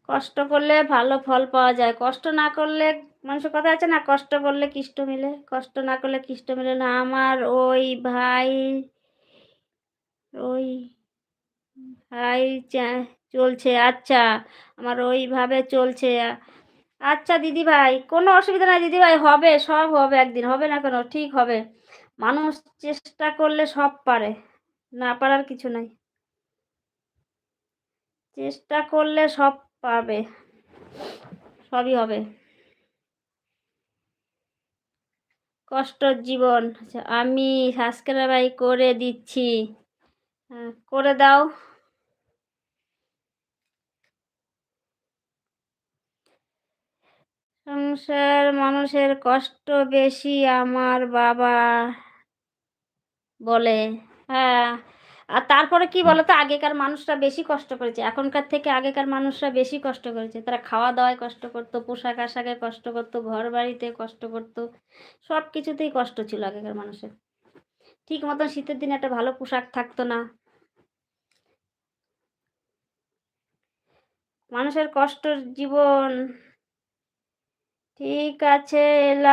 কষ্ট করলে ভালো ফল পাওয়া যায়, কষ্ট না করলে, মানুষের কথা আছে না, কষ্ট করলে কৃষ্ট মেলে, কষ্ট না করলে কৃষ্ট মেলে না। আমার ওই ভাই, ওই ভাই চলছে। আচ্ছা, আমার ওইভাবে চলছে। আচ্ছা দিদি ভাই, কোনো অসুবিধা নাই দিদি ভাই, হবে, সব হবে, একদিন হবে না কেন, ঠিক হবে। মানুষ চেষ্টা করলে সব পারে, না পারার কিছু নাই। চেষ্টা করলে সব পারবে, সবই হবে। কষ্টর জীবন। আচ্ছা, আমি সাবস্ক্রাইব করে দিচ্ছি। হ্যাঁ, করে দাও। সংসার মানুষের কষ্ট বেশি, আমার বাবা বলে। হ্যাঁ, আর তারপরে কি বলতো, আগেকার মানুষরা বেশি কষ্ট করেছে, এখনকার থেকে আগেকার মানুষরা বেশি কষ্ট করেছে। তারা খাওয়া দাওয়ায় কষ্ট করতো, পোশাক আশাকে কষ্ট করতো, ঘর বাড়িতে কষ্ট করতো, সব কিছুতেই কষ্ট ছিল আগেকার মানুষের। ঠিক মতন শীতের দিনে একটা ভালো পোশাক থাকতো না। মানুষের কষ্টর জীবন। ঠিক আছে, এলা।